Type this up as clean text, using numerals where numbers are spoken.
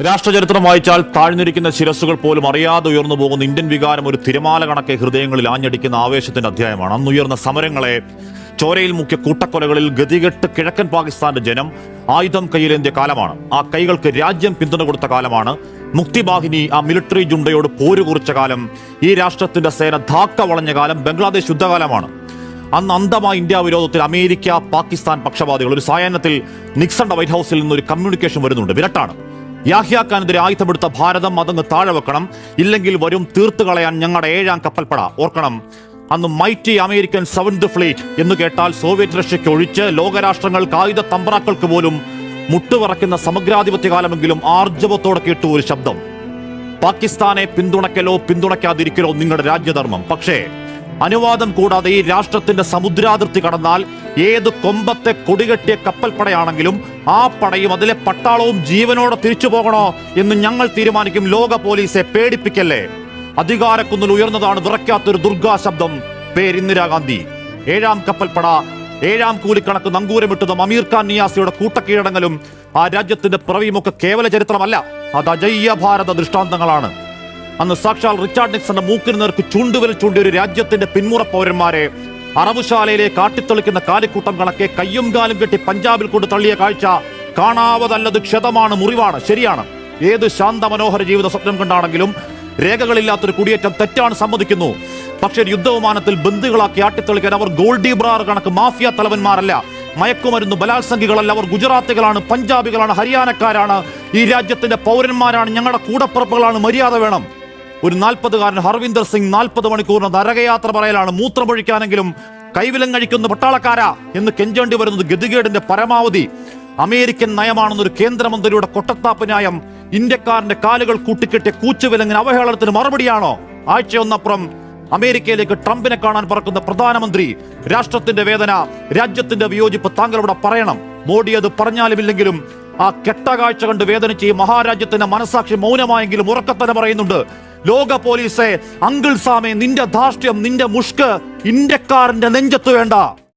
രാഷ്ട്രചരിത്രം വായിച്ചാൽ താഴ്ന്നിരിക്കുന്ന ശിരസ്സുകൾ പോലും അറിയാതെ ഉയർന്നു പോകുന്ന ഇന്ത്യൻ വികാരം ഒരു തിരമാല കണക്കെ ഹൃദയങ്ങളിൽ ആഞ്ഞടിക്കുന്ന ആവേശത്തിന്റെ അധ്യായമാണ്. അന്നുയർന്ന സമരങ്ങളെ, ചോരയിൽ മുഖ്യ കൂട്ടക്കൊലകളിൽ ഗതികെട്ട് കിഴക്കൻ പാകിസ്ഥാന്റെ ജനം ആയുധം കയ്യിലേന്തിയ കാലമാണ്. ആ കൈകൾക്ക് രാജ്യം പിന്തുണ കൊടുത്ത കാലമാണ്. മുക്തിബാഹിനി ആ മിലിറ്ററി ജുണ്ടയോട് പോരു കുറിച്ച കാലം, ഈ രാഷ്ട്രത്തിന്റെ സേന ധാക്ക വളഞ്ഞ കാലം, ബംഗ്ലാദേശ് യുദ്ധകാലമാണ്. അന്ന് അന്ധമായ ഇന്ത്യ വിരോധത്തിൽ അമേരിക്ക, പാകിസ്ഥാൻ പക്ഷപാതികൾ. ഒരു സായാഹ്നത്തിൽ നിക്സന്റെ വൈറ്റ് ഹൗസിൽ നിന്നൊരു കമ്മ്യൂണിക്കേഷൻ വരുന്നുണ്ട്. വിരട്ടാണ്. യാഹ്യാ ഖാനെതിരെ ആയുധമെടുത്ത ഭാരതം അതങ്ങ് താഴെ വെക്കണം, ഇല്ലെങ്കിൽ വരും തീർത്തു കളയാൻ ഞങ്ങളുടെ 7ാം കപ്പൽപ്പട. ഓർക്കണം, അന്ന് മൈറ്റി അമേരിക്കൻ 7th ഫ്ലീറ്റ് എന്ന് കേട്ടാൽ സോവിയറ്റ് റഷ്യയ്ക്ക് ഒഴിച്ച് ലോകരാഷ്ട്രങ്ങൾക്ക് ആയുധ തമ്പ്രാക്കൾക്ക് പോലും മുട്ടുവിറക്കുന്ന സമഗ്രാധിപത്യ കാലമെങ്കിലും ആർജവത്തോടെ കേട്ടു ഒരു ശബ്ദം: പാകിസ്ഥാനെ പിന്തുണയ്ക്കലോ പിന്തുണയ്ക്കാതിരിക്കലോ നിങ്ങളുടെ രാജ്യധർമ്മം. പക്ഷേ അനുവാദം കൂടാതെ ഈ രാഷ്ട്രത്തിന്റെ സമുദ്രാതിർത്തി കടന്നാൽ ഏത് കൊമ്പത്തെ കൊടികെട്ടിയ കപ്പൽപ്പടയാണെങ്കിലും ആ പടയും അതിലെ പട്ടാളവും ജീവനോടെ തിരിച്ചു പോകണോ എന്ന് ഞങ്ങൾ തീരുമാനിക്കും. ലോക പോലീസെ പേടിപ്പിക്കല്ലേ. അധികാരക്കുന്നിൽ ഉയർന്നതാണ് വിറയ്ക്കാത്തൊരു ദുർഗാ ശബ്ദം. പേര് ഇന്ദിരാഗാന്ധി. 7ാം കപ്പൽപ്പട, 7ാം കൂലിക്കണക്ക് നങ്കൂരമിട്ടതും അമീർ ഖാൻ നിയാസിയുടെ കൂട്ടക്കീഴടങ്ങലും ആ രാജ്യത്തിന്റെ പിറവിയുമൊക്കെ കേവല ചരിത്രമല്ല, അത് അജയ്യ ഭാരത ദൃഷ്ടാന്തങ്ങളാണ്. അന്ന് സാക്ഷാൽ റിച്ചാർഡ് നിക്സന്റെ മൂക്കിന് നേർക്ക് ചൂണ്ടുവിരൽ ചൂണ്ടിയ ഒരു രാജ്യത്തിന്റെ പിന്മുറ പൗരന്മാരെ അറബുശാലയിലെ കാട്ടിത്തെളിക്കുന്ന കാലിക്കൂട്ടം കണക്കെ കയ്യും കാലും കെട്ടി പഞ്ചാബിൽ കൊണ്ട് തള്ളിയ കാഴ്ച കാണാവതല്ലത് ക്ഷതമാണ്, മുറിവാണ്. ശരിയാണ്, ഏത് ശാന്ത മനോഹര ജീവിത സ്വപ്നം കണ്ടാണെങ്കിലും രേഖകളില്ലാത്തൊരു കുടിയേറ്റം തെറ്റാണ്, സമ്മതിക്കുന്നു. പക്ഷേ യുദ്ധവിമാനത്തിൽ ബന്ദികളാക്കി ആട്ടിത്തെളിക്കാൻ അവർ ഗോൾഡി ബ്രാർ കണക്ക് മാഫിയ തലവന്മാരല്ല, മയക്കുമരുന്ന് ബലാത്സംഗികളല്ല. അവർ ഗുജറാത്തികളാണ്, പഞ്ചാബികളാണ്, ഹരിയാനക്കാരാണ്, ഈ രാജ്യത്തിന്റെ പൗരന്മാരാണ്, ഞങ്ങളുടെ കൂടപ്പിറപ്പുകളാണ്. മര്യാദ വേണം. ഒരു 40കാരൻ ഹർവിന്ദർ സിംഗ് 40 മണിക്കൂറിന് നരകയാത്ര പറയലാണ്. മൂത്രമൊഴിക്കാനെങ്കിലും കൈവിലം കഴിക്കുന്ന പട്ടാളക്കാരാ എന്ന് കെഞ്ചേണ്ടി വരുന്നത് ഗതികേടിന്റെ പരമാവധി. അമേരിക്കൻ നയമാണെന്നൊരു കേന്ദ്രമന്ത്രിയുടെ കൊട്ടത്താപ്പ് ന്യായം ഇന്ത്യക്കാരന്റെ കാലുകൾ കൂട്ടിക്കെട്ടിയ കൂച്ചുവിലങ്ങിന് അവഹേളനത്തിന് മറുപടിയാണോ? ആഴ്ചയൊന്നപ്പുറം അമേരിക്കയിലേക്ക് ട്രംപിനെ കാണാൻ പറക്കുന്ന പ്രധാനമന്ത്രി. രാഷ്ട്രത്തിന്റെ വേദന, രാജ്യത്തിന്റെ വിയോജിപ്പ് താങ്കളവിടെ പറയണം. മോഡി അത് പറഞ്ഞാലുമില്ലെങ്കിലും ആ കെട്ടകാഴ്ച കണ്ട് വേദനിച്ച് ഈ മഹാരാജ്യത്തിന്റെ മനസാക്ഷി മൗനമായെങ്കിലും ഉറക്കത്തന്നെ പറയുന്നുണ്ട്: ലോക പോലീസെ, അങ്കിൾ സാമേ, നിന്റെ ധാർഷ്ട്യം, നിന്റെ മുഷ്ക് ഇന്ത്യക്കാരന്റെ നെഞ്ചത്ത് വേണ്ട.